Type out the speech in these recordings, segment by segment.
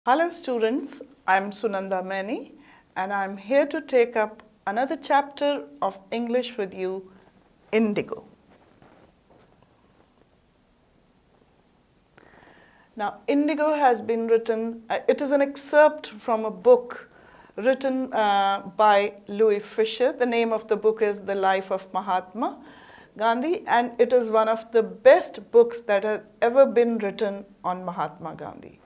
Hello students, I'm Sunanda Maini and I'm here to take up another chapter of English with you, Indigo. Now, Indigo has been written, it is an excerpt from a book written by Louis Fisher. The name of the book is The Life of Mahatma Gandhi, and it is one of the best books that has ever been written on Mahatma Gandhi.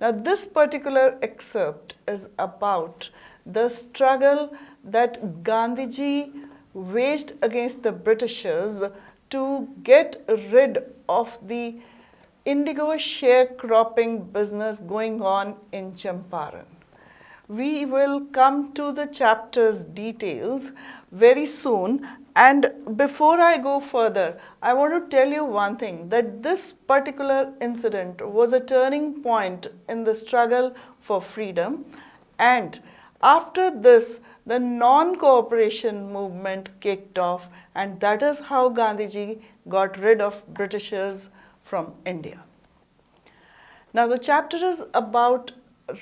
Now, this particular excerpt is about the struggle that Gandhiji waged against the Britishers to get rid of the indigo sharecropping business going on in Champaran. We will come to the chapter's details very soon, and before I go further, I want to tell you one thing, that this particular incident was a turning point in the struggle for freedom, and after this the non-cooperation movement kicked off, and that is how Gandhiji got rid of Britishers from India. Now the chapter is about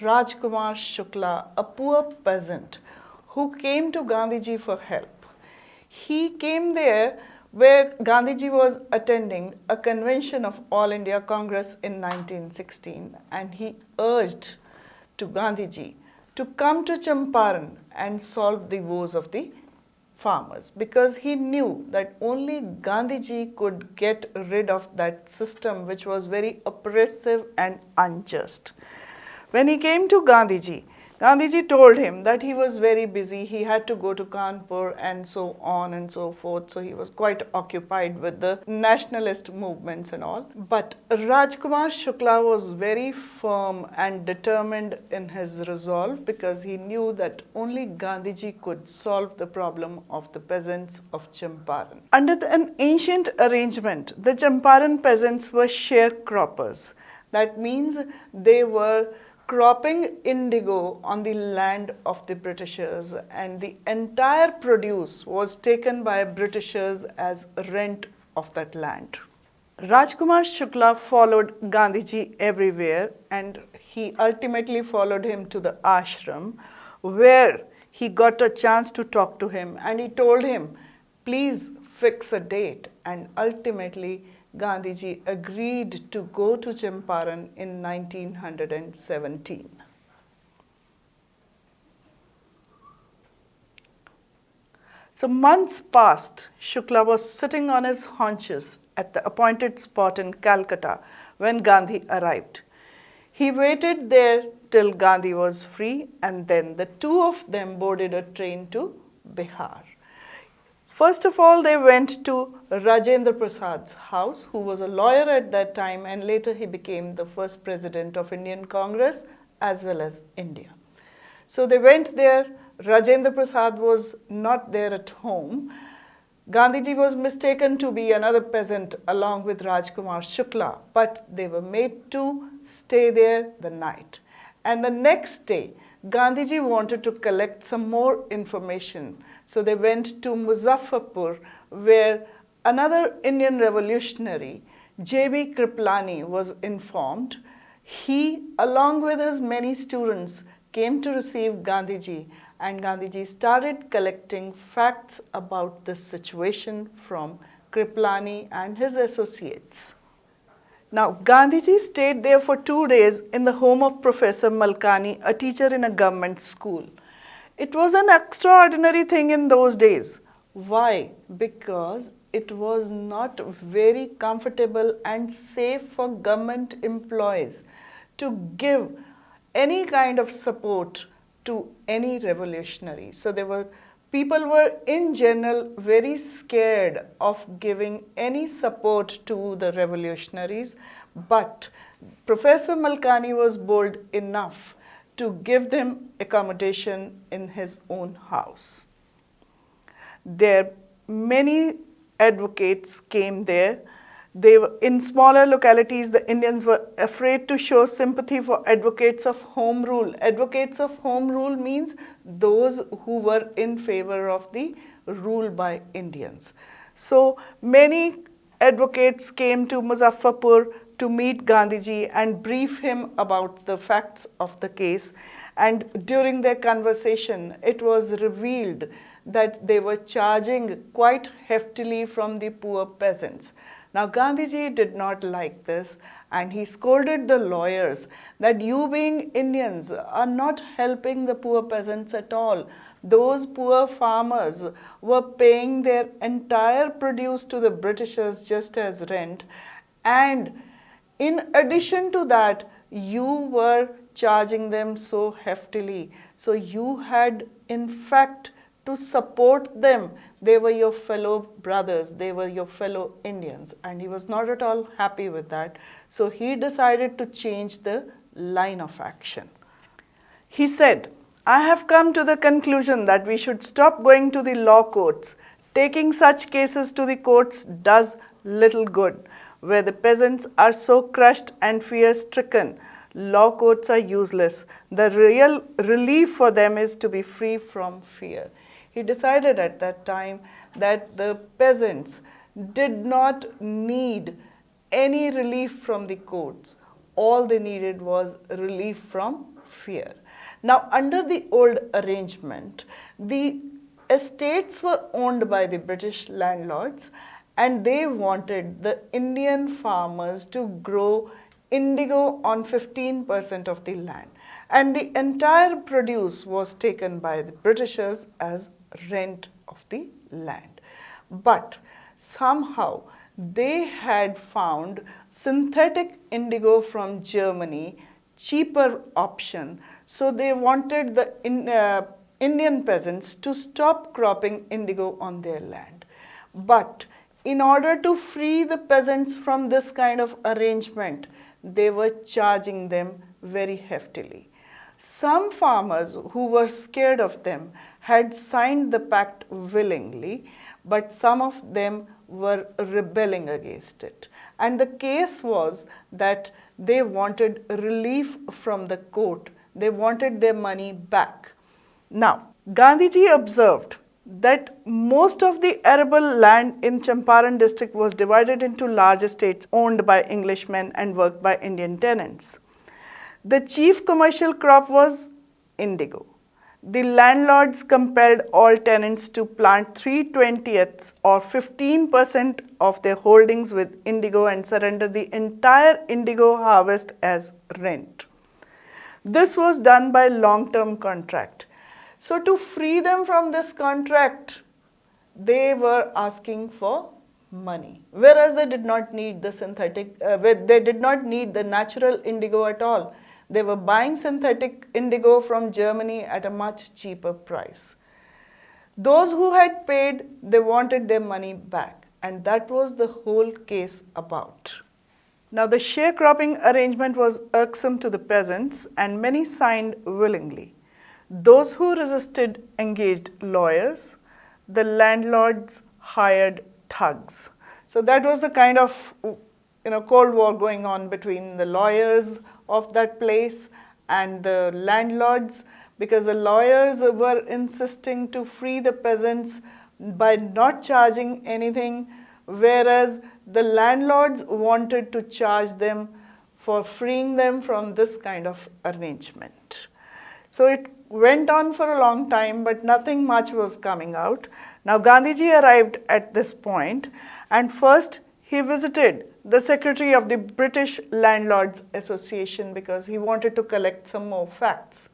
Raj Kumar Shukla, a poor peasant who came to Gandhiji for help. He came there where Gandhiji was attending a convention of All India Congress in 1916, and he urged to Gandhiji to come to Champaran and solve the woes of the farmers, because he knew that only Gandhiji could get rid of that system which was very oppressive and unjust. When he came to Gandhiji, Gandhiji told him that he was very busy, he had to go to Kanpur and so on and so forth, so he was quite occupied with the nationalist movements and all. But Raj Kumar Shukla was very firm and determined in his resolve, because he knew that only Gandhiji could solve the problem of the peasants of Champaran. Under an ancient arrangement, the Champaran peasants were sharecroppers. That means they were cropping indigo on the land of the Britishers, and the entire produce was taken by Britishers as rent of that land. Rajkumar Shukla followed Gandhiji everywhere, and he ultimately followed him to the ashram, where he got a chance to talk to him, and he told him, please fix a date, and ultimately Gandhiji agreed to go to Champaran in 1917. So months passed. Shukla was sitting on his haunches at the appointed spot in Calcutta when Gandhi arrived. He waited there till Gandhi was free, and then the two of them boarded a train to Bihar. First of all, they went to Rajendra Prasad's house, who was a lawyer at that time, and later he became the first president of Indian Congress as well as India. So they went there. Rajendra Prasad was not there at home. Gandhiji was mistaken to be another peasant along with Rajkumar Shukla, but they were made to stay there the night. And the next day, Gandhiji wanted to collect some more information. So they went to Muzaffarpur, where another Indian revolutionary, J.B. Kriplani, was informed. He, along with his many students, came to receive Gandhiji, and Gandhiji started collecting facts about this situation from Kriplani and his associates. Now, Gandhiji stayed there for 2 days in the home of Professor Malkhani, a teacher in a government school. It was an extraordinary thing in those days. Why? Because it was not very comfortable and safe for government employees to give any kind of support to any revolutionary. So people were in general very scared of giving any support to the revolutionaries, but Professor Malkhani was bold enough to give them accommodation in his own house. There many advocates came there. They were in smaller localities. The Indians were afraid to show sympathy for advocates of home rule. Advocates of home rule means those who were in favor of the rule by Indians. So many advocates came to Muzaffarpur to meet Gandhiji and brief him about the facts of the case. And during their conversation, it was revealed that they were charging quite heftily from the poor peasants. Now Gandhiji did not like this and he scolded the lawyers that you being Indians are not helping the poor peasants at all. Those poor farmers were paying their entire produce to the Britishers just as rent, and in addition to that, you were charging them so heftily. So you had in fact to support them. They were your fellow brothers, they were your fellow Indians, and he was not at all happy with that. So he decided to change the line of action. He said, I have come to the conclusion that we should stop going to the law courts. Taking such cases to the courts does little good. Where the peasants are so crushed and fear-stricken, law courts are useless. The real relief for them is to be free from fear. He decided at that time that the peasants did not need any relief from the courts. All they needed was relief from fear. Now, under the old arrangement, the estates were owned by the British landlords and they wanted the Indian farmers to grow indigo on 15% of the land. And the entire produce was taken by the Britishers as rent of the land. But somehow they had found synthetic indigo from Germany, cheaper option. So they wanted the Indian peasants to stop cropping indigo on their land. But in order to free the peasants from this kind of arrangement, they were charging them very heftily. Some farmers who were scared of them had signed the pact willingly, but some of them were rebelling against it. And the case was that they wanted relief from the court. They wanted their money back. Now, Gandhiji observed that most of the arable land in Champaran district was divided into large estates owned by Englishmen and worked by Indian tenants. The chief commercial crop was indigo. The landlords compelled all tenants to plant 3/20ths or 15% of their holdings with indigo and surrender the entire indigo harvest as rent. This was done by long-term contract. So to free them from this contract, they were asking for money, whereas they did not need the synthetic, they did not need the natural indigo at all. They were buying synthetic indigo from Germany at a much cheaper price. Those who had paid, they wanted their money back, and that was the whole case about. Now the sharecropping arrangement was irksome to the peasants and many signed willingly. Those who resisted engaged lawyers, the landlords hired thugs. So that was the kind of Cold War going on between the lawyers of that place and the landlords, because the lawyers were insisting to free the peasants by not charging anything, whereas the landlords wanted to charge them for freeing them from this kind of arrangement. So it went on for a long time, but nothing much was coming out. Now Gandhiji arrived at this point, and first he visited the secretary of the British Landlords Association because he wanted to collect some more facts.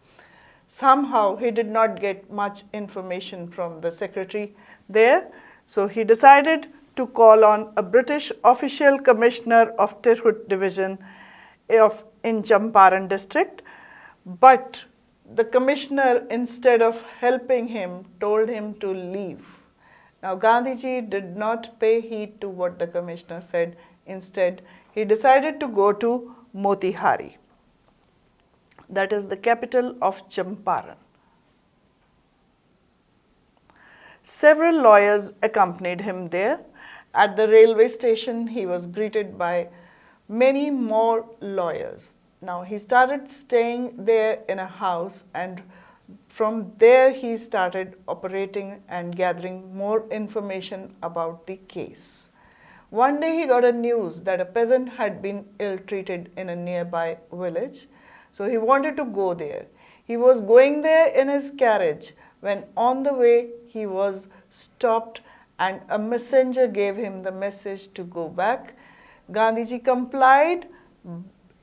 Somehow he did not get much information from the secretary there, so he decided to call on a British official commissioner of Tirhut division in Champaran district, but the commissioner, instead of helping him, told him to leave. Now Gandhiji did not pay heed to what the commissioner said. Instead, he decided to go to Motihari. That is the capital of Jamparan. Several lawyers accompanied him there. At the railway station, he was greeted by many more lawyers. Now he started staying there in a house, and From there, he started operating and gathering more information about the case. One day, he got a news that a peasant had been ill-treated in a nearby village. So he wanted to go there. He was going there in his carriage when on the way he was stopped and a messenger gave him the message to go back. Gandhiji complied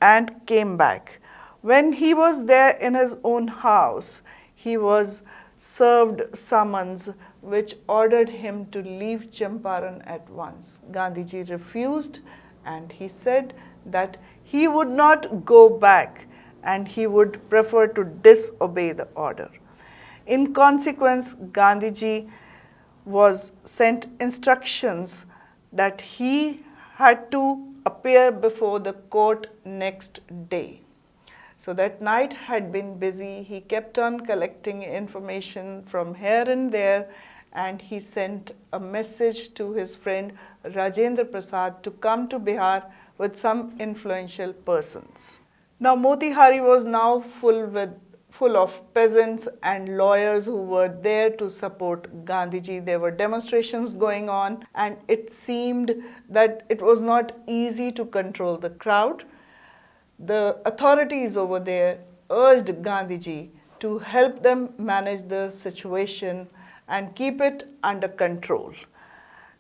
and came back. When he was there in his own house, he was served summons which ordered him to leave Champaran at once. Gandhiji refused and he said that he would not go back and he would prefer to disobey the order. In consequence, Gandhiji was sent instructions that he had to appear before the court next day. So that night had been busy. He kept on collecting information from here and there, and he sent a message to his friend Rajendra Prasad to come to Bihar with some influential persons. Now Motihari was now full of peasants and lawyers who were there to support Gandhiji. There were demonstrations going on, and it seemed that it was not easy to control the crowd. The authorities over there urged Gandhiji to help them manage the situation and keep it under control.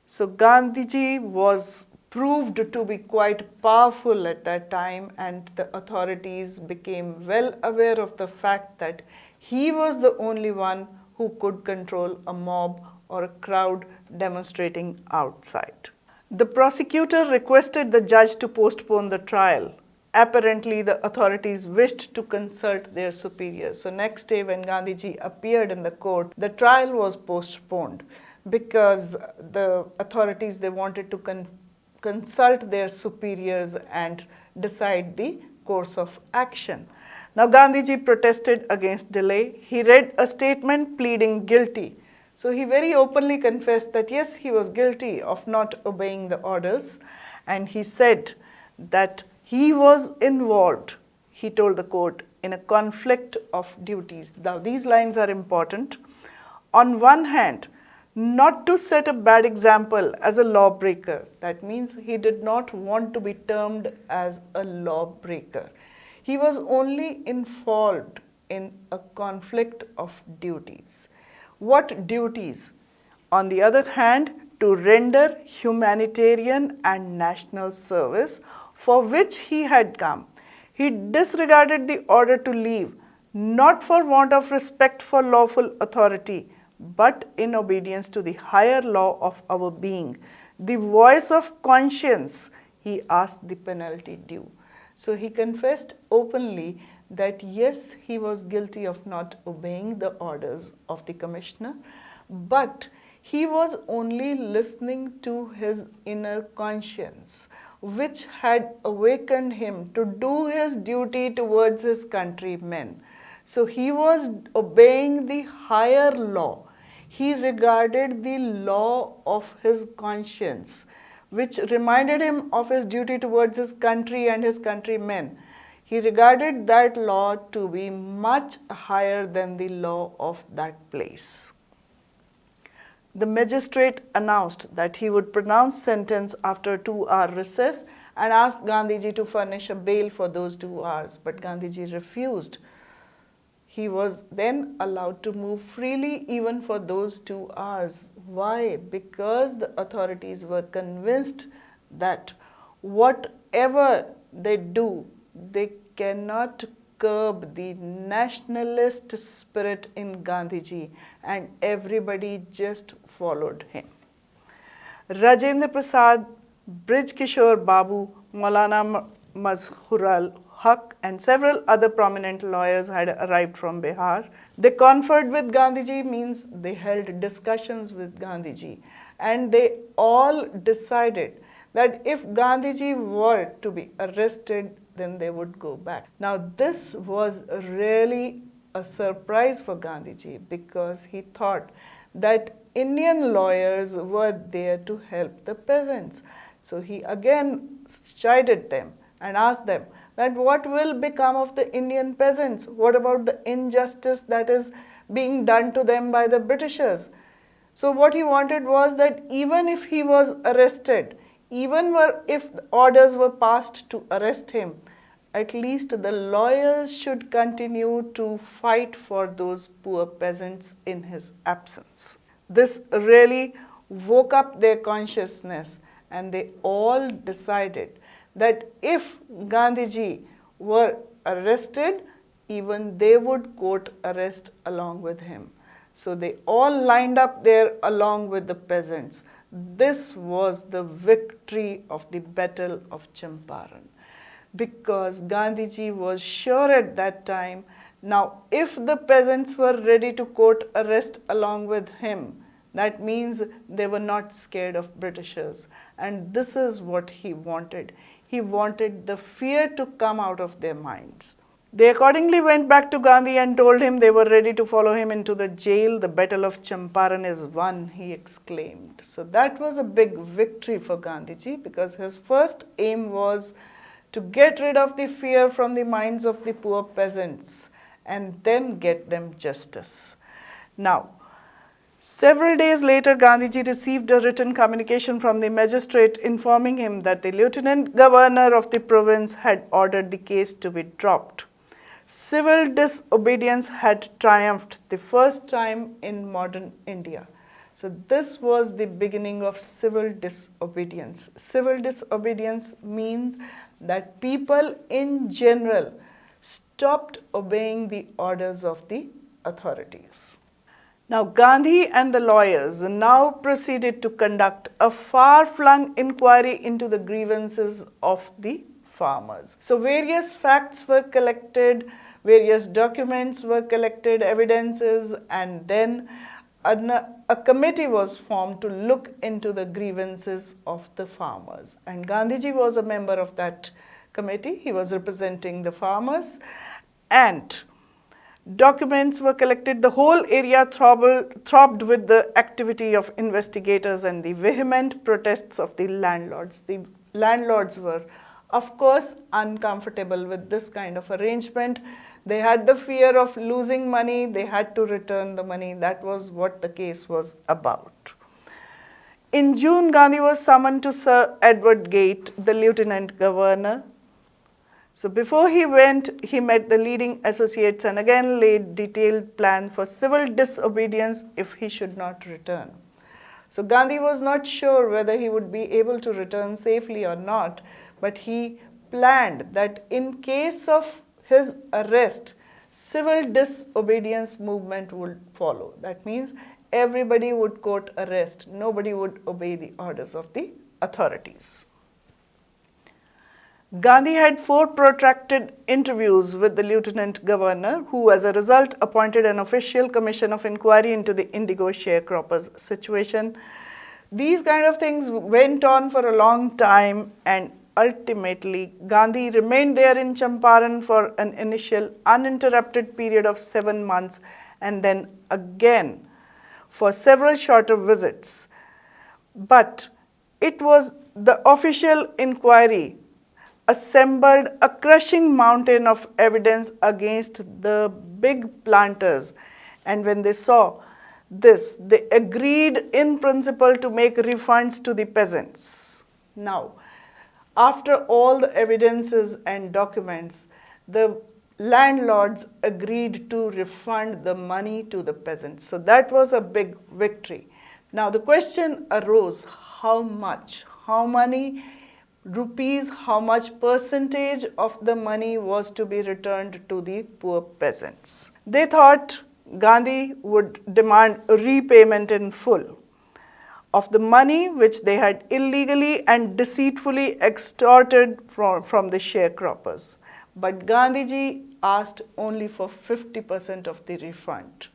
So Gandhiji was proved to be quite powerful at that time, and the authorities became well aware of the fact that he was the only one who could control a mob or a crowd demonstrating outside. The prosecutor requested the judge to postpone the trial. Apparently, the authorities wished to consult their superiors. So next day when Gandhiji appeared in the court, the trial was postponed because the authorities, they wanted to consult their superiors and decide the course of action. Now Gandhiji protested against delay. He read a statement pleading guilty. So he very openly confessed that yes, he was guilty of not obeying the orders, and he said that he was involved, he told the court, in a conflict of duties. Now these lines are important. On one hand, not to set a bad example as a lawbreaker. That means he did not want to be termed as a lawbreaker. He was only involved in a conflict of duties. What duties? On the other hand, to render humanitarian and national service for which he had come. He disregarded the order to leave, not for want of respect for lawful authority, but in obedience to the higher law of our being. The voice of conscience, he asked the penalty due. So he confessed openly that yes, he was guilty of not obeying the orders of the commissioner, but he was only listening to his inner conscience, which had awakened him to do his duty towards his countrymen. So he was obeying the higher law. He regarded the law of his conscience, which reminded him of his duty towards his country and his countrymen. He regarded that law to be much higher than the law of that place. The magistrate announced that he would pronounce sentence after a 2-hour recess and asked Gandhiji to furnish a bail for those 2 hours, but Gandhiji refused. He was then allowed to move freely even for those 2 hours. Why? Because the authorities were convinced that whatever they do, they cannot curb the nationalist spirit in Gandhiji, and everybody just followed him. Rajendra Prasad, Brij Kishore Babu, Maulana Mazharul Haq and several other prominent lawyers had arrived from Bihar. They conferred with Gandhiji, means they held discussions with Gandhiji, and they all decided that if Gandhiji were to be arrested, then they would go back. Now this was really a surprise for Gandhiji, because he thought that Indian lawyers were there to help the peasants. So he again chided them and asked them that what will become of the Indian peasants? What about the injustice that is being done to them by the Britishers? So what he wanted was that even if he was arrested, if orders were passed to arrest him, at least the lawyers should continue to fight for those poor peasants in his absence. This really woke up their consciousness, and they all decided that if Gandhiji were arrested, even they would court arrest along with him. So they all lined up there along with the peasants. This was the victory of the Battle of Champaran, because Gandhiji was sure at that time, now if the peasants were ready to court arrest along with him, that means they were not scared of Britishers. And this is what he wanted. He wanted the fear to come out of their minds. They accordingly went back to Gandhi and told him they were ready to follow him into the jail. The Battle of Champaran is won, he exclaimed. So that was a big victory for Gandhiji, because his first aim was to get rid of the fear from the minds of the poor peasants and then get them justice. Now, several days later, Gandhiji received a written communication from the magistrate informing him that the lieutenant governor of the province had ordered the case to be dropped. Civil disobedience had triumphed the first time in modern India. So this was the beginning of civil disobedience. Civil disobedience means that people in general stopped obeying the orders of the authorities. Now Gandhi and the lawyers now proceeded to conduct a far-flung inquiry into the grievances of the farmers. So various facts were collected, various documents were collected, evidences, and then a committee was formed to look into the grievances of the farmers. And Gandhiji was a member of that committee. He was representing the farmers, and documents were collected. The whole area throbbed with the activity of investigators and the vehement protests of the landlords. The landlords were, of course, uncomfortable with this kind of arrangement. They had the fear of losing money. They had to return the money. That was what the case was about. In June, Gandhi was summoned to Sir Edward Gate, the lieutenant governor. So before he went, he met the leading associates and again laid detailed plan for civil disobedience if he should not return. So Gandhi was not sure whether he would be able to return safely or not, but he planned that in case of his arrest, civil disobedience movement would follow. That means everybody would court arrest. Nobody would obey the orders of the authorities. Gandhi had 4 protracted interviews with the lieutenant governor, who as a result appointed an official commission of inquiry into the indigo sharecroppers situation. These kind of things went on for a long time, and ultimately Gandhi remained there in Champaran for an initial uninterrupted period of 7 months, and then again for several shorter visits. But it was the official inquiry assembled a crushing mountain of evidence against the big planters, and when they saw this, they agreed in principle to make refunds to the peasants. Now, after all the evidences and documents, the landlords agreed to refund the money to the peasants. So that was a big victory. Now the question arose, how much? How many rupees, how much percentage of the money was to be returned to the poor peasants? They thought Gandhi would demand repayment in full of the money which they had illegally and deceitfully extorted from the sharecroppers. But Gandhiji asked only for 50% of the refund.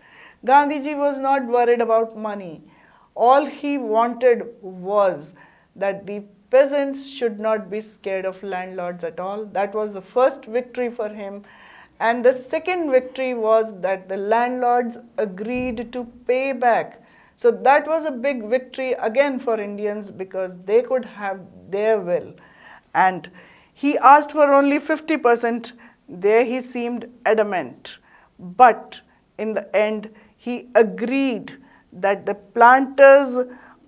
Gandhiji was not worried about money. All he wanted was that the peasants should not be scared of landlords at all. That was the first victory for him. And the second victory was that the landlords agreed to pay back. So that was a big victory again for Indians, because they could have their will. And He asked for only 50%. There he seemed adamant. But in the end, he agreed that the planters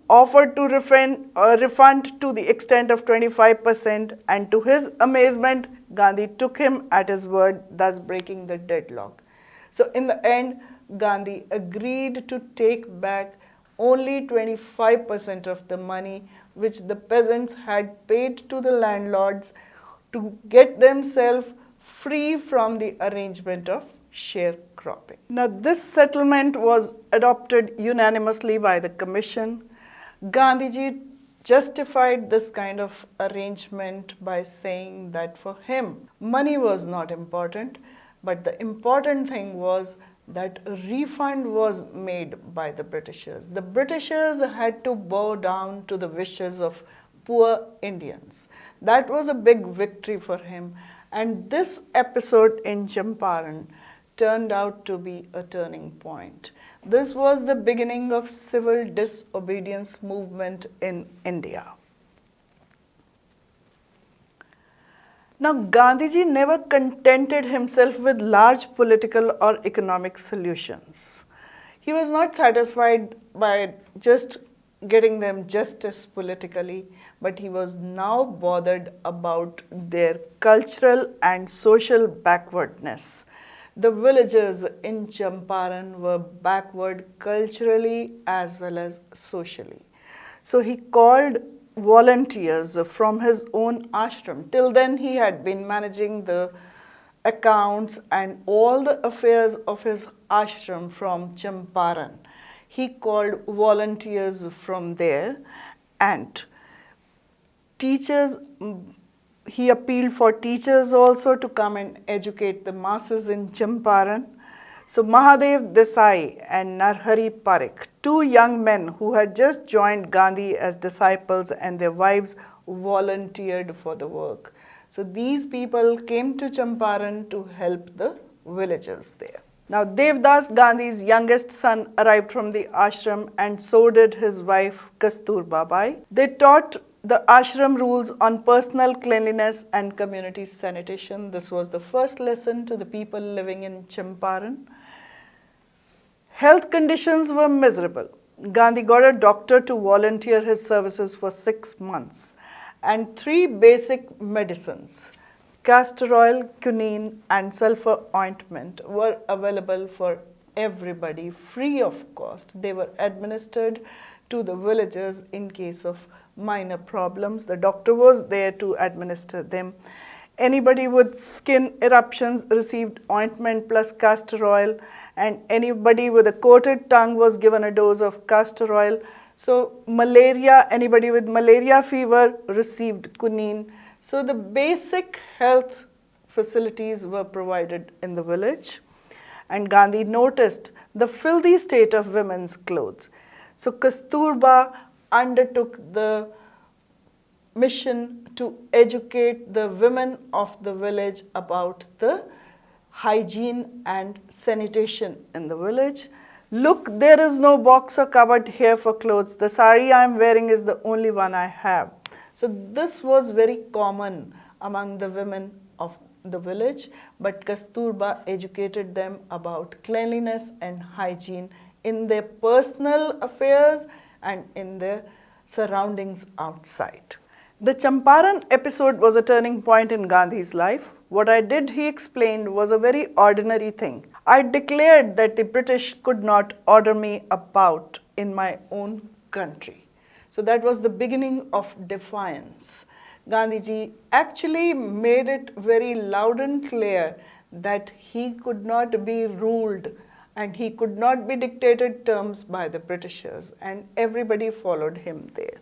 offered to refund to the extent of 25%, and to his amazement, Gandhi took him at his word, thus breaking the deadlock. So in the end, Gandhi agreed to take back only 25% of the money which the peasants had paid to the landlords to get themselves free from the arrangement of sharecropping. Now, this settlement was adopted unanimously by the commission. Gandhiji justified this kind of arrangement by saying that for him, money was not important, but the important thing was that a refund was made by the Britishers. The Britishers had to bow down to the wishes of poor Indians. That was a big victory for him, and this episode in Champaran turned out to be a turning point. This was the beginning of civil disobedience movement in India. Now, Gandhiji never contented himself with large political or economic solutions. He was not satisfied by just getting them justice politically, but he was now bothered about their cultural and social backwardness. The villagers in Champaran were backward culturally as well as socially. So he called volunteers from his own ashram. Till then he had been managing the accounts and all the affairs of his ashram from Jamparan. He called volunteers from there, and teachers, he appealed for teachers also to come and educate the masses in Champaran. So Mahadev Desai and Narhari Parekh, two young men who had just joined Gandhi as disciples, and their wives volunteered for the work. So these people came to Champaran to help the villagers there. Now Devdas, Gandhi's youngest son, arrived from the ashram, and so did his wife Kasturba Bai. They taught the ashram rules on personal cleanliness and community sanitation. This was the first lesson to the people living in Champaran. Health conditions were miserable. Gandhi got a doctor to volunteer his services for 6 months, and 3 basic medicines, castor oil, quinine, and sulfur ointment, were available for everybody free of cost. They were administered to the villagers in case of minor problems. The doctor was there to administer them. Anybody with skin eruptions received ointment plus castor oil, and anybody with a coated tongue was given a dose of castor oil. So malaria, anybody with malaria fever received quinine. So the basic health facilities were provided in the village, and Gandhi noticed the filthy state of women's clothes. So Kasturba undertook the mission to educate the women of the village about the hygiene and sanitation in the village. Look, there is no box or cupboard here for clothes. The sari I am wearing is the only one I have. So this was very common among the women of the village, but Kasturba educated them about cleanliness and hygiene in their personal affairs and in their surroundings outside. The Champaran episode was a turning point in Gandhi's life. What I did, he explained, was a very ordinary thing. I declared that the British could not order me about in my own country. So that was the beginning of defiance. Gandhiji actually made it very loud and clear that he could not be ruled and he could not be dictated terms by the Britishers, and everybody followed him there.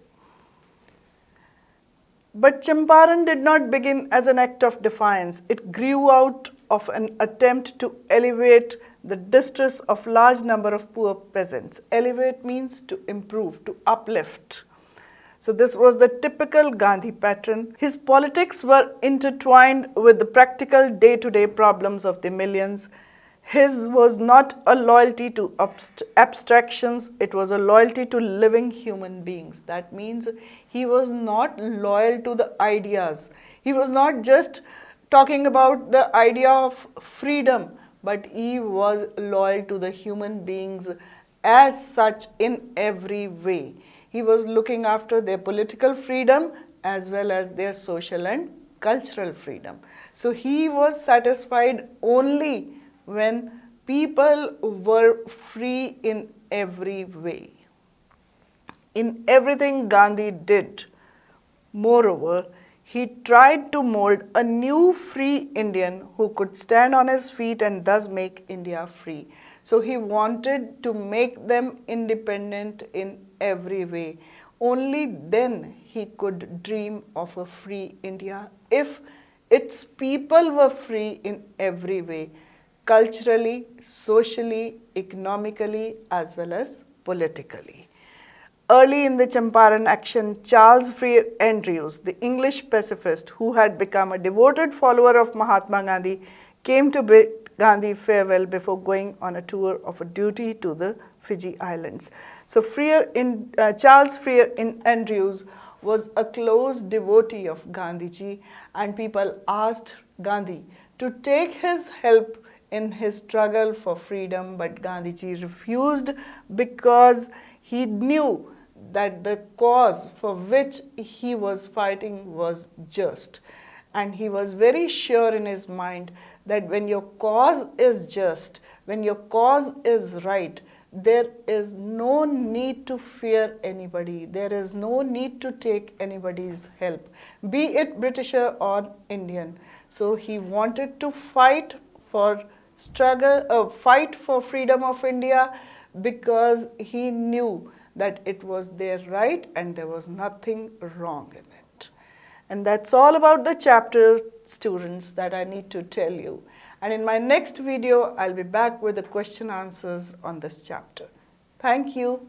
But Champaran did not begin as an act of defiance. It grew out of an attempt to elevate the distress of large number of poor peasants. Elevate means to improve, to uplift. So this was the typical Gandhi pattern. His politics were intertwined with the practical day-to-day problems of the millions. His was not a loyalty to abstractions, it was a loyalty to living human beings. That means he was not loyal to the ideas. He was not just talking about the idea of freedom, but he was loyal to the human beings as such in every way. He was looking after their political freedom as well as their social and cultural freedom. So he was satisfied only when people were free in every way. In everything Gandhi did, moreover, he tried to mold a new free Indian who could stand on his feet and thus make India free. So he wanted to make them independent in every way. Only then he could dream of a free India if its people were free in every way, culturally, socially, economically, as well as politically. Early in the Champaran action, Charles Freer Andrews, the English pacifist who had become a devoted follower of Mahatma Gandhi, came to bid Gandhi farewell before going on a tour of duty to the Fiji Islands. So Charles Freer Andrews was a close devotee of Gandhiji, and people asked Gandhi to take his help in his struggle for freedom, but Gandhiji refused because he knew that the cause for which he was fighting was just. And he was very sure in his mind that when your cause is just, when your cause is right, there is no need to fear anybody. There is no need to take anybody's help, be it Britisher or Indian. So he wanted to fight for fight for freedom of India because he knew that it was their right and there was nothing wrong in it. And that's all about the chapter, students, that I need to tell you. And in my next video, I'll be back with the question answers on this chapter. Thank you.